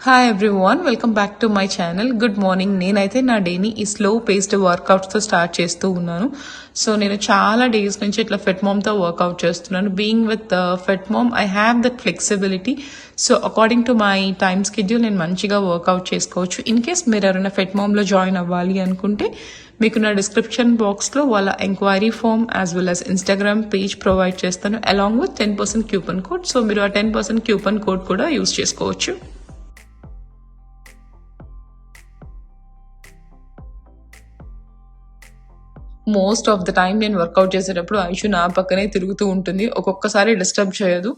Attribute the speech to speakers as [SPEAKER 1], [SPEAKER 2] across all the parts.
[SPEAKER 1] Hi everyone, welcome back to my channel. Good morning. నేనైతే నా డేని ఈ స్లో పేస్డ్ వర్కౌట్స్తో స్టార్ట్ చేస్తూ ఉన్నాను. సో నేను చాలా డేస్ నుంచి ఇట్లా ఫిట్మామ్తో వర్కౌట్ చేస్తున్నాను. Being with FitMom I have that flexibility. So according to my time schedule నేను మంచిగా వర్కౌట్ చేసుకోవచ్చు. ఇన్ కేస్ మీరు ఎవరైనా ఫిట్మామ్లో జాయిన్ అవ్వాలి అనుకుంటే మీకు నా డిస్క్రిప్షన్ బాక్స్లో వాళ్ళ enquiry form as well as Instagram page provide చేస్తాను along with 10% coupon code. So మీరు ఆ 10% కూపన్ కోడ్ కూడా యూస్ చేసుకోవచ్చు. మోస్ట్ ఆఫ్ ద టైం నేను వర్కౌట్ చేసేటప్పుడు ఐషు నా పక్కనే తిరుగుతూ ఉంటుంది. ఒక్కొక్కసారి డిస్టర్బ్ చేయదు,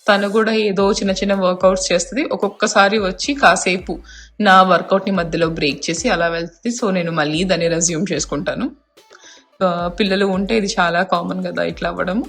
[SPEAKER 1] తను కూడా ఏదో చిన్న చిన్న వర్కౌట్స్ చేస్తుంది. ఒక్కొక్కసారి వచ్చి కాసేపు నా వర్కౌట్ని మధ్యలో బ్రేక్ చేసి అలా వెళ్తుంది. సో నేను మళ్ళీ దాన్ని రెజ్యూమ్ చేసుకుంటాను. పిల్లలు ఉంటే ఇది చాలా కామన్ కదా ఇట్లా అవ్వడం.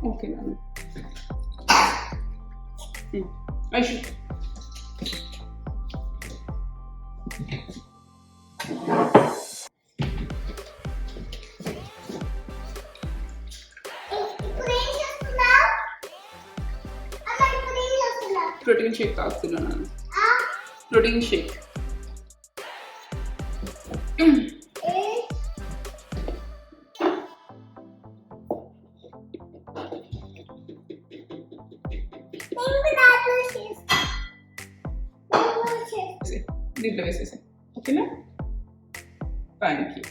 [SPEAKER 1] ఓకే ఐషు ప్రోటీన్ షేక్ తాగుతున్నాను. Protein shake. దీంట్లో వేసేసాయి. ఓకేనా? Thank you.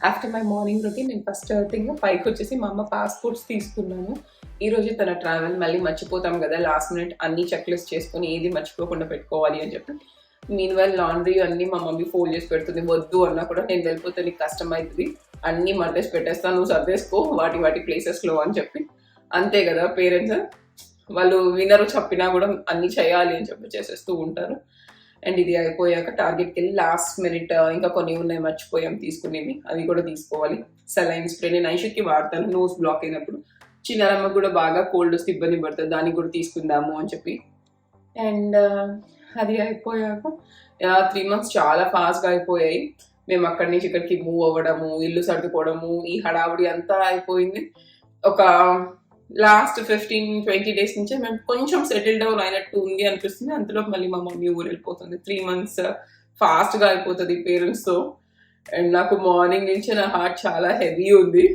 [SPEAKER 1] After my morning routine నేను ఫస్ట్ థింగ్ పైకి వచ్చేసి మా అమ్మ పాస్పోర్ట్స్ తీసుకున్నాను. ఈరోజు తన ట్రావెల్ మళ్ళీ మర్చిపోతాం కదా, లాస్ట్ మినిట్ అన్ని చెక్ లిస్ట్ చేసుకుని ఏది మర్చిపోకుండా పెట్టుకోవాలి అని చెప్పి. మీన్ వైల్ లాండ్రీ అన్ని మా మమ్మీ ఫోల్డ్ చేసి పెడుతుంది. వద్దు అన్నా కూడా నేను వెళ్ళిపోతే నీకు కష్టం అవుతుంది, అన్నీ మర్దేసి పెట్టేస్తాను, నువ్వు సర్దేసుకో వాటి ప్లేసెస్లో అని చెప్పి. అంతే కదా పేరెంట్స్, వాళ్ళు వినరు, చెప్పినా కూడా అన్ని చేయాలి అని చెప్పి చేసేస్తూ ఉంటారు. అండ్ ఇది అయిపోయాక టార్గెట్కి వెళ్ళి లాస్ట్ మినిట్ ఇంకా కొన్ని ఉన్నాయి మర్చిపోయాం తీసుకునేవి, అవి కూడా తీసుకోవాలి. సెలైన్ స్ప్రే నేను ఐషుకి వాడతాను నోస్ బ్లాక్ అయినప్పుడు. చిన్నారమ్మకు కూడా బాగా కోల్డ్ వస్తే ఇబ్బంది పడుతుంది, దానికి కూడా తీసుకుందాము అని చెప్పి. అండ్ అది అయిపోయాక 3 months చాలా ఫాస్ట్గా అయిపోయాయి. మేము అక్కడి నుంచి ఇక్కడికి మూవ్ అవ్వడము, ఇల్లు సర్దుకోవడము, ఈ హడావుడి అంతా అయిపోయింది. ఒక లాస్ట్ 15-20 days నుంచే మేము కొంచెం సెటిల్ డౌన్ అయినట్టు ఉంది అనిపిస్తుంది. అంతలో మళ్ళీ మా మమ్మీ ఊరు వెళ్ళిపోతుంది. 3 months ఫాస్ట్గా అయిపోతుంది పేరెంట్స్తో. అండ్ నాకు మార్నింగ్ నుంచి నా హార్ట్ చాలా హెవీ ఉంది.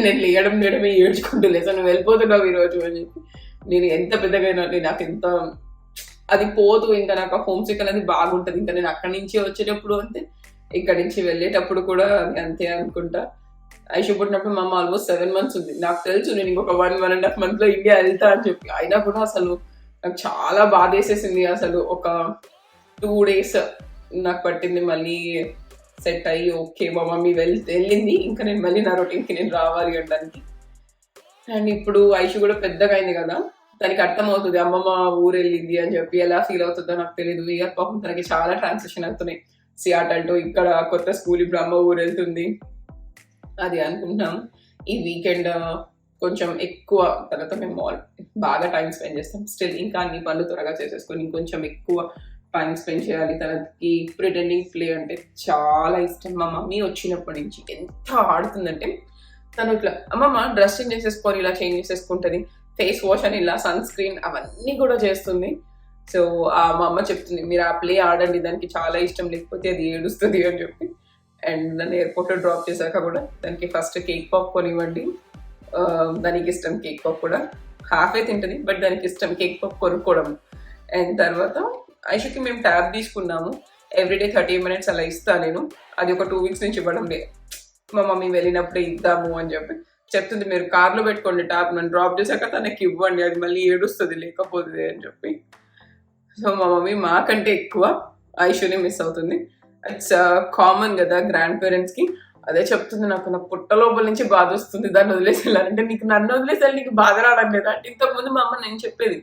[SPEAKER 1] నేను లేయడమే ఏడ్చుకుంటూ లేదు, నువ్వు వెళ్ళిపోతున్నావు ఈరోజు అని చెప్పి. నేను ఎంత పెద్దగా నాకు ఎంత అది పోదు, ఇంకా నాకు ఆ హోమ్ సిక్ అనేది బాగుంటుంది. ఇంకా నేను అక్కడి నుంచి వచ్చేటప్పుడు అంతే, ఇక్కడి నుంచి వెళ్ళేటప్పుడు కూడా అది అంతే అనుకుంటా. ఐషు పుట్టినప్పుడు మా అమ్మ ఆల్మోస్ట్ 7 months ఉంది. నాకు తెలుసు నేను ఇంకొక 1.5 month ఇండియా వెళ్తా అని చెప్పి. అయినా కూడా అసలు నాకు చాలా బాధ వేసేసింది. అసలు ఒక 2 days నాకు పట్టింది మళ్ళీ సెట్ అయ్యి, ఓకే మా మమ్మీ వెళ్ళింది, ఇంకా నేను మళ్ళీ నా రొటీన్కి నేను రావాలి అనడానికి. అండ్ ఇప్పుడు ఐషు కూడా పెద్దగా అయింది కదా, తనకి అర్థమవుతుంది అమ్మమ్మ ఊరు వెళ్ళింది అని చెప్పి. ఎలా ఫీల్ అవుతుందో నాకు తెలియదు. ఇక పాపం తనకి చాలా ట్రాన్సాక్షన్ అవుతున్నాయి. సియాటల్ టు ఇక్కడ కొత్త స్కూల్, ఇప్పుడు అమ్మ ఊరు వెళ్తుంది అది అనుకుంటున్నాం. ఈ వీకెండ్ కొంచెం ఎక్కువ తర్వాత మేము బాగా టైం స్పెండ్ చేస్తాం. స్టిల్ ఇంకా అన్ని పనులు త్వరగా చేసేసుకొని ఇంకొంచెం ఎక్కువ టైం స్పెండ్ చేయాలి. తనకి ప్రిటెండింగ్ ప్లే అంటే చాలా ఇష్టం. మా మమ్మీ వచ్చినప్పటి నుంచి ఎంత ఆడుతుందంటే, తను ఇట్లా అమ్మమ్మ డ్రెస్ చేంజ్ చేసేసుకొని ఇలా చేంజ్ చేసేసుకుంటుంది, ఫేస్ వాష్ అని ఇలా సన్ స్క్రీన్ అవన్నీ కూడా చేస్తుంది. సో మా అమ్మ చెప్తుంది మీరు ఆ ప్లే ఆడండి, దానికి చాలా ఇష్టం, లేకపోతే అది ఏడుస్తుంది అని చెప్పి. అండ్ నన్ను ఎయిర్పోర్ట్లో డ్రాప్ చేశాక కూడా దానికి ఫస్ట్ కేక్ పాప్ కొనివ్వండి. దానికి ఇష్టం కేక్ పాప్ కూడా, హాఫే తింటుంది బట్ దానికి ఇష్టం కేక్ పాప్ కొనుక్కోవడం. అండ్ తర్వాత ఐషుకి మేము ట్యాబ్ తీసుకున్నాము, ఎవ్రీడే 30 minutes అలా ఇస్తాను నేను. అది ఒక 2 weeks నుంచి ఇవ్వడం లేదు, మా మమ్మీ వెళ్ళినప్పుడే ఇద్దాము అని చెప్పి చెప్తుంది. మీరు కార్లో పెట్టుకోండి ట్యాబ్, నన్ను డ్రాప్ చేశాక తనకి ఇవ్వండి, అది మళ్ళీ ఏడుస్తుంది లేకపోతే అని చెప్పి. సో మా మమ్మీ మాకంటే ఎక్కువ ఐషుని మిస్ అవుతుంది. ఇట్స్ కామన్ కదా గ్రాండ్ పేరెంట్స్కి. అదే చెప్తుంది, నాకు పుట్ట లోపల నుంచి బాధ వస్తుంది దాన్ని వదిలేసి వెళ్ళాలంటే. నీకు నన్ను వదిలేసి నీకు బాధ రావడం లేదా అంటే, ఇంతకుముందు మా అమ్మ నేను చెప్పేది,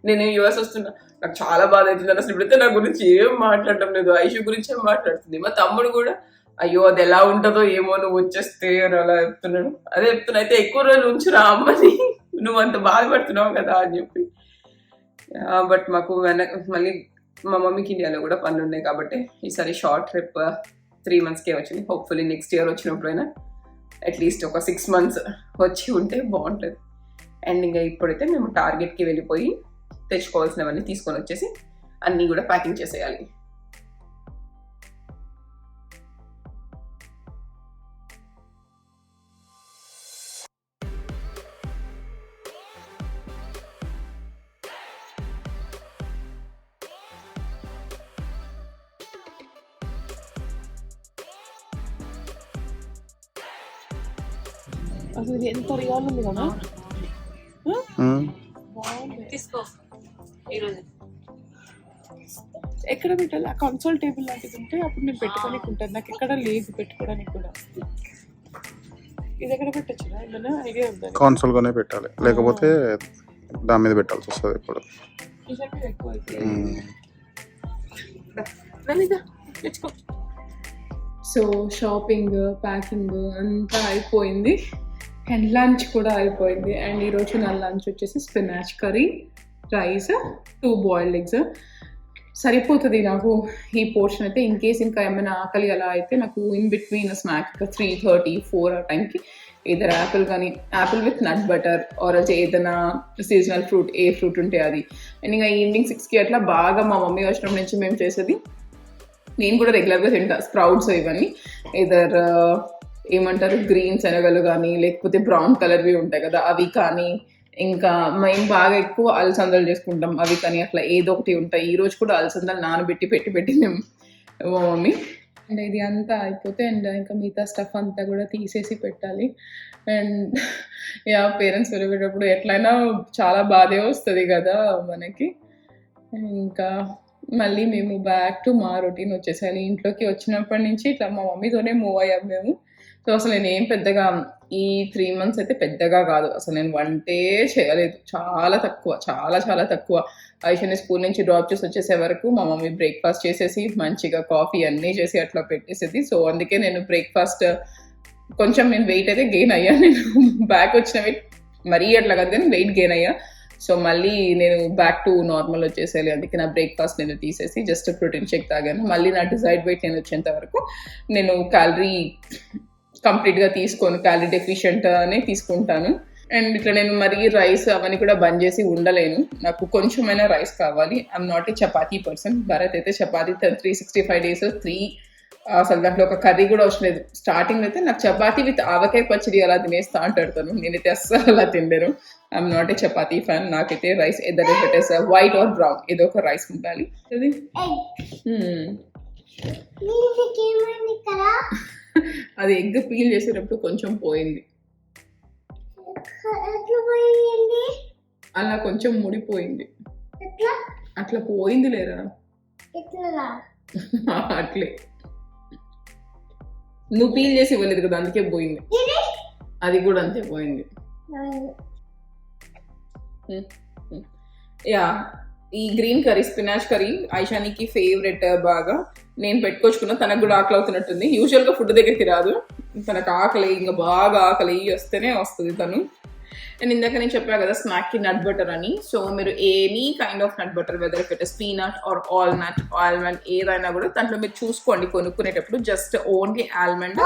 [SPEAKER 1] నేను యూఎస్ వస్తున్నా నాకు చాలా బాధ అవుతుంది అసలు. ఇప్పుడైతే నా గురించి ఏం మాట్లాడటం లేదు, ఐషు గురించి ఏం మాట్లాడుతుంది. మా తమ్ముడు కూడా అయ్యో అది ఎలా ఉంటుందో ఏమో నువ్వు వచ్చేస్తే అని అలా చెప్తున్నాడు. అదే చెప్తున్నా, అయితే ఎక్కువ రోజులు ఉంచురా అమ్మని, నువ్వు అంత బాధపడుతున్నావు కదా అని చెప్పి. బట్ మాకు మళ్ళీ మా మమ్మీకి ఇండియాలో కూడా పనులు ఉన్నాయి కాబట్టి ఈసారి షార్ట్ ట్రిప్ 3 monthsకే వచ్చింది. హోప్ఫుల్లీ నెక్స్ట్ ఇయర్ వచ్చినప్పుడైనా అట్లీస్ట్ ఒక 6 months వచ్చి ఉంటే బాగుంటుంది. అండ్ ఇంకా ఇప్పుడైతే మేము టార్గెట్కి వెళ్ళిపోయి తెచ్చుకోవాల్సినవన్నీ తీసుకొని వచ్చేసి అన్నీ కూడా ప్యాకింగ్ చేసేయాలి. అసలు ఇది ఎంత రియాల్ ఉంది కదా, తీసుకో. ఈరోజు ఎక్కడ పెట్టాలి? ఆ కన్సోల్ టేబుల్ లాంటిది ఉంటే అప్పుడు నేను పెట్టుకోనికి ఉంటుంది. నాకు ఎక్కడ లేదు పెట్టుకోవడానికి కూడా. ఇది ఎక్కడ పెట్టచ్చురా? ఏమైనా ఐడియా ఉందా?
[SPEAKER 2] కన్సోల్ గానే పెట్టాలి, లేకపోతే దాని మీద పెట్టాల్సి వస్తుంది. ఇప్పుడు
[SPEAKER 1] ఎక్కువ తెచ్చుకో. సో షాపింగ్, ప్యాకింగ్ అంతా అయిపోయింది అండ్ లంచ్ కూడా అయిపోయింది. అండ్ ఈరోజు నా లంచ్ వచ్చేసి spinach curry, rice, 2 boiled eggs సరిపోతుంది నాకు ఈ పోర్షన్ అయితే. ఇన్ కేస్ ఇంకా ఏమైనా ఆకలి అలా అయితే నాకు ఇన్ బిట్వీన్ స్నాక్ 3:30, 4 ఆ టైంకి ఏదైనా యాపిల్ కానీ, apple with nut butter or ఏదైనా సీజనల్ ఫ్రూట్, ఏ ఫ్రూట్ ఉంటే అది. అండ్ ఇంకా ఈవినింగ్ 6కి అట్లా బాగా మా మమ్మీ వచ్చినప్పటి నుంచి మేము చేసేది, నేను కూడా రెగ్యులర్గా తింటా స్ప్రౌట్స్ ఇవన్నీ. ఏదర్ ఏమంటారు గ్రీన్ శనగలు కానీ, లేకపోతే బ్రౌన్ కలర్వి ఉంటాయి కదా అవి కానీ, ఇంకా మేము బాగా ఎక్కువ అలసందలు చేసుకుంటాం అవి కానీ, అట్లా ఏదో ఒకటి ఉంటాయి. ఈరోజు కూడా అలసందలు నానబెట్టి పెట్టింది మా మమ్మీ. అండ్ ఇది అంతా అయిపోతే అండ్ ఇంకా మిగతా స్టఫ్ అంతా కూడా తీసేసి పెట్టాలి. అండ్ పేరెంట్స్ వెళ్ళేటప్పుడు ఎట్లయినా చాలా బాధే వస్తుంది కదా మనకి. ఇంకా మళ్ళీ మేము బ్యాక్ టు మా రొటీన్ వచ్చేసాలి. ఇంట్లోకి వచ్చినప్పటి నుంచి ఇట్లా మా మమ్మీతోనే మూవ్ అయ్యాం మేము. సో అసలు నేను ఏం పెద్దగా ఈ 3 months అయితే పెద్దగా కాదు, అసలు నేను వంటే చేయలేదు, చాలా తక్కువ, చాలా చాలా తక్కువ. ఐషని స్కూల్ నుంచి డ్రాప్ చేసి వచ్చేసే వరకు మా మమ్మీ బ్రేక్ఫాస్ట్ చేసేసి మంచిగా కాఫీ అన్నీ చేసి అట్లా పెట్టేసేది. సో అందుకే నేను బ్రేక్ఫాస్ట్ కొంచెం నేను వెయిట్ అయితే గెయిన్ అయ్యా. నేను బ్యాక్ వచ్చిన వెయిట్ మరీ అట్లా కాదు కానీ వెయిట్ గెయిన్ అయ్యా. సో మళ్ళీ నేను బ్యాక్ టు నార్మల్ వచ్చేసేయాలి. అందుకే నా బ్రేక్ఫాస్ట్ నేను తీసేసి జస్ట్ ప్రోటీన్ షేక్ తాగాను. మళ్ళీ నా డిజైర్డ్ వెయిట్ నేను వచ్చేంత వరకు నేను క్యాలరీ కంప్లీట్గా తీసుకోను, క్యాలరీ డెఫిషియెంట్ అనే తీసుకుంటాను. అండ్ ఇట్లా నేను మరీ రైస్ అవన్నీ కూడా బంద్ చేసి ఉండలేను, నాకు కొంచెమైనా రైస్ కావాలి. I'm not a chapati person. Bharat అయితే చపాతీ 365 days 3 అసలు దాంట్లో ఒక కర్రీ కూడా అవసరం లేదు. స్టార్టింగ్ అయితే నాకు చపాతీ విత్ ఆవకాయ పచ్చడి అలా తినేస్తా అంటాడు తను. నేనైతే అస్సలు అలా తినలేను. I'm not a chapati fan. నాకైతే rice either it is white or brown ఏదో ఒక రైస్ ఉండాలి. అది అది ఎగ్ పీల్ చేసేటప్పుడు కొంచెం పోయింది, అలా కొంచెం ముడిపోయింది. అట్లా పోయింది లేరా అట్లే నువ్వు పీల్ చేసి ఇవ్వలేదు కదా అందుకే పోయింది. అది కూడా అంతే పోయింది. యా ఈ గ్రీన్ కర్రీ స్పినాచ్ కర్రీ ఐషానికి ఫేవరెట్. బాగా నేను పెట్టుకొచ్చుకున్నా. తనకు కూడా ఆకలి అవుతున్నట్టుంది. యూజువల్గా ఫుడ్ దగ్గరికి రాదు, తనకు ఆకలి ఇంకా బాగా ఆకలి వస్తేనే వస్తుంది తను. అండ్ ఇందాక నేను చెప్పా కదా స్నాక్కి నట్ బటర్ అని. సో మీరు any kind of nut butter whether it is peanut or almond almond ఏదైనా కూడా దాంట్లో మీరు చూసుకోండి కొనుక్కునేటప్పుడు. జస్ట్ ఓన్లీ ఆల్మండ్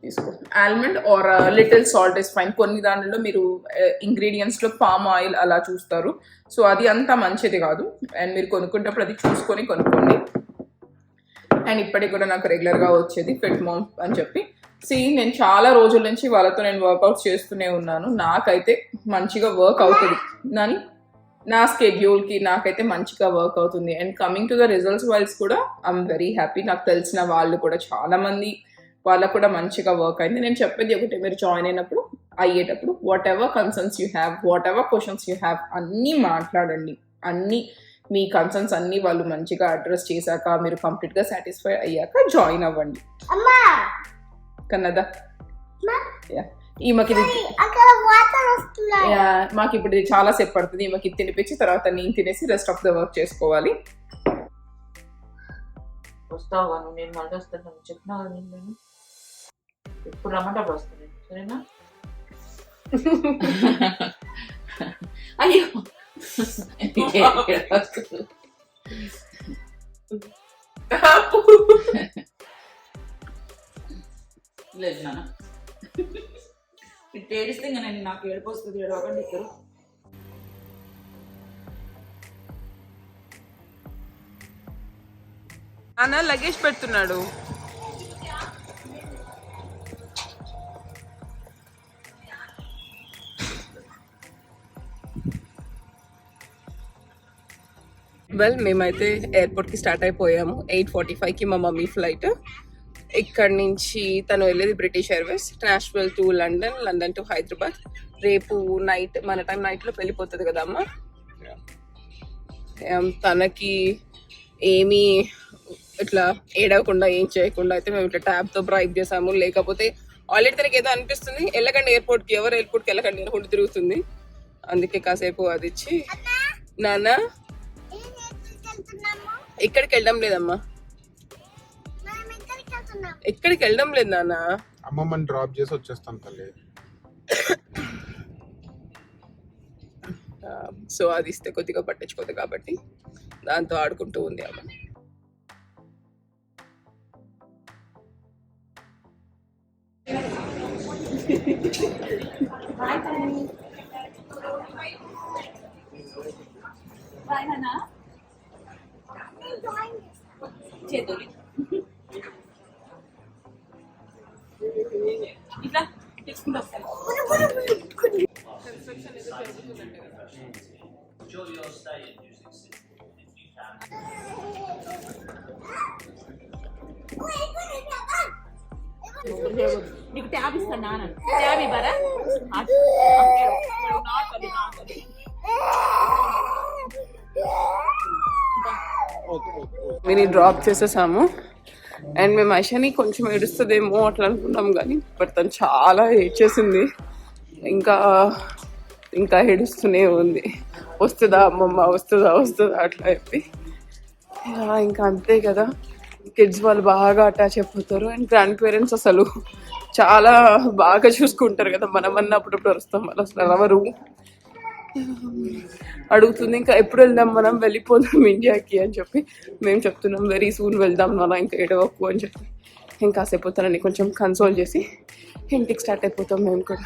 [SPEAKER 1] తీసుకో. Almond or little salt is fine. కొన్ని దాంట్లో మీరు ఇంగ్రీడియంట్స్లో పామ్ ఆయిల్ అలా చూస్తారు. సో అది అంత మంచిది కాదు. అండ్ మీరు కొనుక్కునేటప్పుడు అది చూసుకొని కొనుక్కోండి. అండ్ ఇప్పటికి కూడా నాకు రెగ్యులర్గా వచ్చేది FitMom అని చెప్పి. నేను చాలా రోజుల నుంచి వాళ్ళతో నేను వర్కౌట్స్ చేస్తూనే ఉన్నాను. నాకైతే మంచిగా వర్క్ అవుతుంది. నా స్కెడ్యూల్కి నాకైతే మంచిగా వర్క్ అవుతుంది. And coming to the results wise కూడా ఐఎమ్ వెరీ హ్యాపీ. నాకు తెలిసిన వాళ్ళు కూడా చాలామంది వాళ్ళకు కూడా మంచిగా వర్క్ అయింది. నేను చెప్పేది ఒకటి, మీరు జాయిన్ అయినప్పుడు అయ్యేటప్పుడు what ever concerns you have, what ever questions you have అన్నీ మాట్లాడండి. అన్నీ మీ కన్సర్న్స్ అన్నీ వాళ్ళు మంచిగా అడ్రస్ చేశాక మీరు కంప్లీట్గా సాటిస్ఫై అయ్యాక జాయిన్ అవ్వండి. కన్నదా ఈమెకి మాకు ఇప్పుడు ఇది చాలా సేపు పడుతుంది. ఈమెకి తినిపించి తర్వాత నేను తినేసి రెస్ట్ ఆఫ్ ద వర్క్ చేసుకోవాలి.
[SPEAKER 3] వస్తావా నువ్వు? నేను మళ్ళీ వస్తాను చెప్పినా నేను ఎప్పుడు రమ్మంటే అప్పుడు వస్తాను. సరేనా? అయ్యో లేదు నాన్న, ఇటు ఏడిస్తే ఇంకా నేను నాకు ఏడుపు వస్తుంది. ఏడవకండి ఇద్దరు.
[SPEAKER 1] అన్న లగేజ్ పెడుతున్నాడు. వెల్ మేమైతే ఎయిర్పోర్ట్కి స్టార్ట్ అయిపోయాము. 8:45కి మా మమ్మీ ఫ్లైట్. ఇక్కడి నుంచి తను వెళ్ళేది British Airways, Nashville to London, London to Hyderabad. రేపు నైట్ మన టైం నైట్లో వెళ్ళిపోతుంది కదా అమ్మ. తనకి ఏమీ ఇట్లా ఏడవకుండా ఏం చేయకుండా అయితే మేము ఇట్లా ట్యాబ్తో బ్రైబ్ చేసాము. లేకపోతే ఆల్రెడీ తనకి ఏదో అనిపిస్తుంది, వెళ్ళకండి ఎయిర్పోర్ట్కి, ఎవరు ఎయిర్పోర్ట్కి వెళ్ళకండి అనుకుంటూ తిరుగుతుంది. అందుకే కాసేపు అది ఇచ్చి, నాన్న ఎక్కడికి వెళ్ళడం లేదమ్మా, ఎక్కడికి వెళ్ళడం లేదు నాన్న,
[SPEAKER 2] అమ్మమ్మని డ్రాప్ చేసి వచ్చేస్తాను తల్లి.
[SPEAKER 1] సో అది ఇస్తే కొద్దిగా పట్టించుకోదు కాబట్టి దాంతో ఆడుకుంటూ ఉంది అమ్మ.
[SPEAKER 3] ఇట్లా తెచ్చుకుంటూ వస్తాను. నీకు ట్యాబ్ ఇస్తాను నాన్న, ట్యాబ్ ఇవ్వరా?
[SPEAKER 1] మేము డ్రాప్ చేసేసాము. అండ్ మేము ఐషాని కొంచెం ఏడుస్తుందేమో అట్లా అనుకున్నాం కానీ బట్ తను చాలా ఏడ్చేసింది. ఇంకా ఇంకా ఏడుస్తూనే ఉంది, వస్తుందా అమ్మమ్మ, వస్తుందా వస్తుందా అట్లా చెప్పి. ఇంకా అంతే కదా, కిడ్స్ వాళ్ళు బాగా అటాచ్ అయిపోతారు. అండ్ గ్రాండ్ పేరెంట్స్ అసలు చాలా బాగా చూసుకుంటారు కదా. మనమన్నా అప్పుడప్పుడు వస్తాం, వాళ్ళు అసలు ఎవరు అడుగుతుంది ఇంకా ఎప్పుడు వెళ్దాం, మనం వెళ్ళిపోదాం ఇండియాకి అని చెప్పి. మేము చెప్తున్నాం వెరీ సూన్ వెళ్దాం నాన్న, ఇంకా ఏడవకు అని చెప్పి. ఇంకాసేపు తనని కొంచెం కన్సోల్ చేసి ఇంటికి స్టార్ట్ అయిపోతాం మేము కూడా.